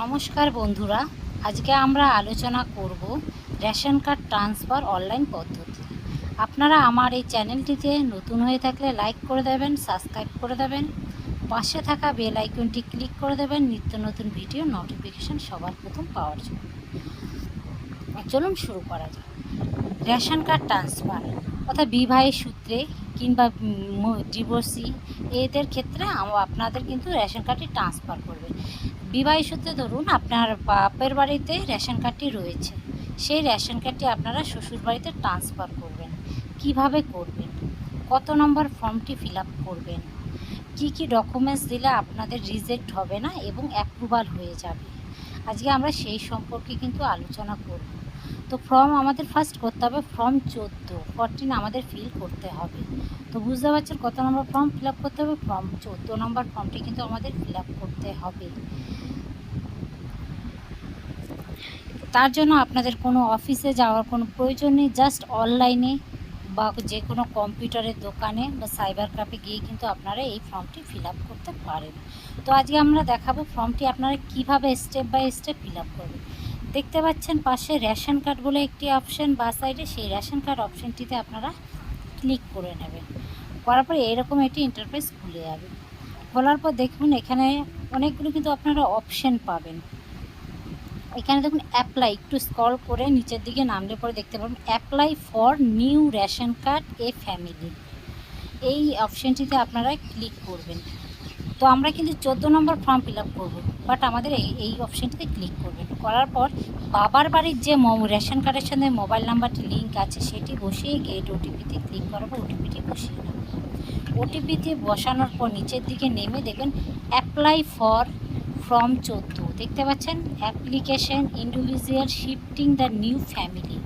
নমস্কার বন্ধুরা, আজকে আমরা আলোচনা করব রেশন কার্ড ট্রান্সফার অনলাইন পদ্ধতি। আপনারা আমার এই চ্যানেলটিতে নতুন হয়ে থাকলে লাইক করে দেবেন, সাবস্ক্রাইব করে দেবেন, পাশে থাকা বেল আইকনটি ক্লিক করে দেবেন নিত্য নতুন ভিডিও নোটিফিকেশান সবার প্রথম পাওয়ার জন্য। চলুন শুরু করা যাক। রেশন কার্ড ট্রান্সফার অর্থাৎ বিবাহের সূত্রে কিংবা ডিভোর্সি এদের ক্ষেত্রে আপনাদের কিন্তু রেশন কার্ডটি ট্রান্সফার করবে। বিবাহ সূত্রে ধরুন আপনার বাপের বাড়িতে রেশন কার্ডটি রয়েছে, সেই রেশন কার্ডটি আপনারা শ্বশুর বাড়িতে ট্রান্সফার করবেন। কিভাবে করবেন, কত নম্বর ফর্মটি ফিল আপ করবেন, কি কি ডকুমেন্টস দিলে আপনাদের রিজেক্ট হবে না এবং অ্যাপ্রুভাল হয়ে যাবে, আজকে আমরা সেই সম্পর্কে কিন্তু আলোচনা করব। তো ফর্ম আমাদের ফার্স্ট করতে হবে ফর্ম 14 আমাদের ফিল করতে হবে। তো বুঝতে পারছেন কত নম্বর ফর্ম ফিল আপ করতে হবে, ফর্ম 14 নম্বর ফর্মটি কিন্তু আমাদের ফিল আপ করতে হবে। তার জন্য আপনাদের কোনো অফিসে যাওয়ার কোনো প্রয়োজন নেই, জাস্ট অনলাইনে বা যে কোনো কম্পিউটারের দোকানে বা সাইবার ক্যাফে গিয়ে কিন্তু আপনারা এই ফর্মটি ফিল আপ করতে পারেন। তো আজকে আমরা দেখাবো ফর্মটি আপনারা কিভাবে step by step fill up করবেন। দেখতে পাচ্ছেন পাশে রেশন কার্ড বলে একটি অপশান বা সাইডে, সেই রেশন কার্ড অপশানটিতে আপনারা ক্লিক করে নেবেন। করার পর এরকম একটি ইন্টারফেস খুলে যাবে। খোলার পর দেখুন এখানে অনেকগুলো কিন্তু আপনারা অপশান পাবেন। এখানে দেখুন অ্যাপ্লাই, একটু স্ক্রল করে নিচের দিকে নামলে পরে দেখতে পাবেন apply for new ration card A family, এই অপশানটিতে আপনারা ক্লিক করবেন। তো আমরা কিন্তু 14 নম্বর ফর্ম ফিল আপ করবো, বাট আমাদের এই অপশানটিতে ক্লিক করবেন। করার পর বাবার বাড়ির যে রেশন কার্ডের সঙ্গে মোবাইল নাম্বারটি লিঙ্ক আছে সেটি বসিয়ে গেট ওটিপিতে ক্লিক করার পর ওটিপিটি বসিয়ে নেবেন। ওটিপিতে বসানোর পর নিচের দিকে নেমে দেখবেন অ্যাপ্লাই ফর ফর্ম 14 দেখতে পাচ্ছেন, application individual shifting the new family,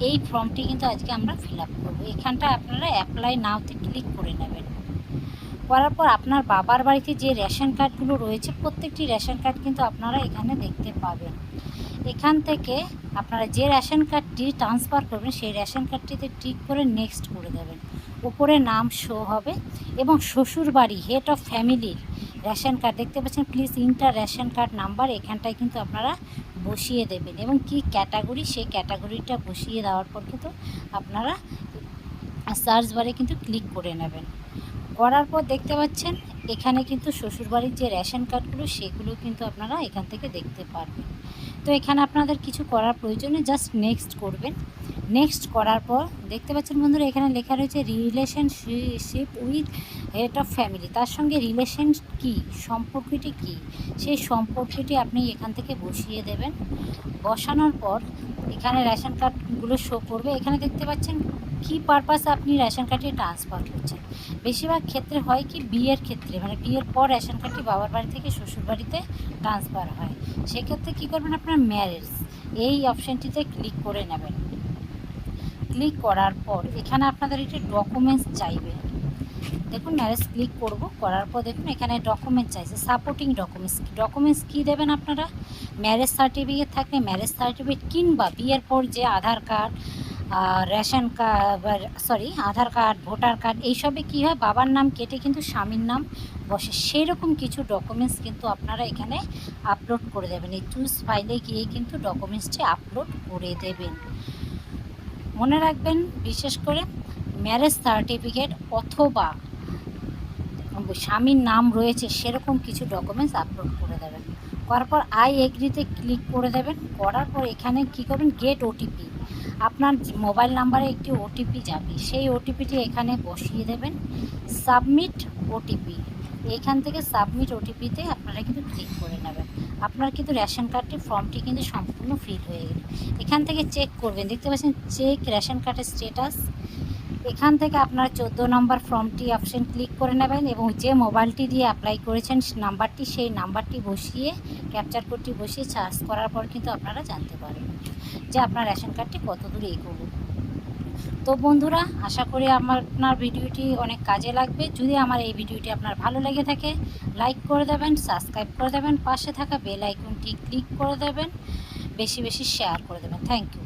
এই ফর্মটি কিন্তু আজকে আমরা ফিল আপ করবো। এখানটা আপনারা অ্যাপ্লাই নাওতে ক্লিক করে নেবেন। করার পর আপনার বাবার বাড়িতে যে রেশন কার্ডগুলো রয়েছে প্রত্যেকটি রেশন কার্ড কিন্তু আপনারা এখানে দেখতে পাবেন। এখান থেকে আপনারা যে রেশন কার্ডটি ট্রান্সফার করবেন সেই রেশন কার্ডটিতে টিক করে নেক্সট করে দেবেন। উপরে নাম শো হবে এবং শ্বশুর বাড়ি হেড অফ ফ্যামিলির রেশন কার্ড দেখতে পাচ্ছেন, please inter ration card number এখানটায় কিন্তু আপনারা বসিয়ে দেবেন এবং কি ক্যাটাগরি সেই ক্যাটাগরিটা বসিয়ে দেওয়ার পর কিন্তু আপনারা সার্চ বারে কিন্তু ক্লিক করে নেবেন। করার পর দেখতে পাচ্ছেন এখানে কিন্তু শ্বশুরবাড়ির যে রেশন কার্ডগুলো সেগুলো কিন্তু আপনারা এখান থেকে দেখতে পারবেন। তো এখানে আপনাদের কিছু করার প্রয়োজনে জাস্ট নেক্সট করবেন। নেক্সট করার পর দেখতে পাচ্ছেন বন্ধুরা এখানে লেখা রয়েছে relationship with head of family, তার সঙ্গে রিলেশন কি, সম্পর্কটি কি, সেই সম্পর্কটি আপনি এখান থেকে বসিয়ে দেবেন। বসানোর পর এখানে রেশন কার্ডগুলো শো করবে। এখানে দেখতে পাচ্ছেন কী পারপাসে আপনি রেশন কার্ডটি ট্রান্সফার করছেন। বেশিরভাগ ক্ষেত্রে হয় কি বিয়ের ক্ষেত্রে, মানে বিয়ের পর রেশন কার্ডটি বাবার বাড়ি থেকে শ্বশুর বাড়িতে ট্রান্সফার হয়, সেক্ষেত্রে কী করবেন আপনার ম্যারেজ এই অপশানটিতে ক্লিক করে নেবেন। ক্লিক করার পর এখানে আপনাদের একটি ডকুমেন্টস চাইবে। দেখুন ম্যারেজ ক্লিক করব, করার পর দেখুন এখানে ডকুমেন্ট চাইছে, সাপোর্টিং ডকুমেন্টস কী দেবেন আপনারা, ম্যারেজ সার্টিফিকেট থাকলে ম্যারেজ সার্টিফিকেট কিংবা বিয়ের পর যে আধার কার্ড, রেশন কার্ড, আধার কার্ড, ভোটার কার্ড, এইসবে কী হয় বাবার নাম কেটে কিন্তু স্বামীর নাম বসে, সেই রকম কিছু ডকুমেন্টস কিন্তু আপনারা এখানে আপলোড করে দেবেন। এই চুজ ফাইলে গিয়ে কিন্তু ডকুমেন্টসটি আপলোড করে দেবেন। মনে রাখবেন বিশেষ করে ম্যারেজ সার্টিফিকেট অথবা স্বামীর নাম রয়েছে সেরকম কিছু ডকুমেন্টস আপলোড করে দেবেন। করার পর আই এগ্রিতে ক্লিক করে দেবেন। করার পর এখানে কী করবেন, গেট ওটিপি, আপনার মোবাইল নাম্বারে একটি ওটিপি যাবে, সেই ওটিপিটি এখানে বসিয়ে দেবেন। সাবমিট ওটিপি, এখান থেকে সাবমিট ওটিপিতে আপনারা কিন্তু ক্লিক করে নেবেন। আপনার কিন্তু রেশন কার্ডটি ফর্মটি কিন্তু সম্পূর্ণ ফিল হয়ে গেল। এখান থেকে চেক করবেন, দেখতে পাচ্ছেন চেক রেশন কার্ডের স্ট্যাটাস, এখান থেকে আপনার 14 নম্বর ফর্মটি অপশান ক্লিক করে নেবেন এবং যে মোবাইলটি দিয়ে অ্যাপ্লাই করেছেন নাম্বারটি, সেই নাম্বারটি বসিয়ে ক্যাপচার কোডটি বসিয়ে সার্চ করার পর কিন্তু আপনারা জানতে পারবেন যে আপনার রেশন কার্ডটি কত দূর এগোলো। তো বন্ধুরা আশা করি আপনার ভিডিওটি অনেক কাজে লাগবে। যদি আমার এই ভিডিওটি আপনার ভালো লেগে থাকে লাইক করে দেবেন, সাবস্ক্রাইব করে দেবেন, পাশে থাকা বেল আইকনটি ক্লিক করে দেবেন, বেশি বেশি শেয়ার করে দেবেন। Thank you.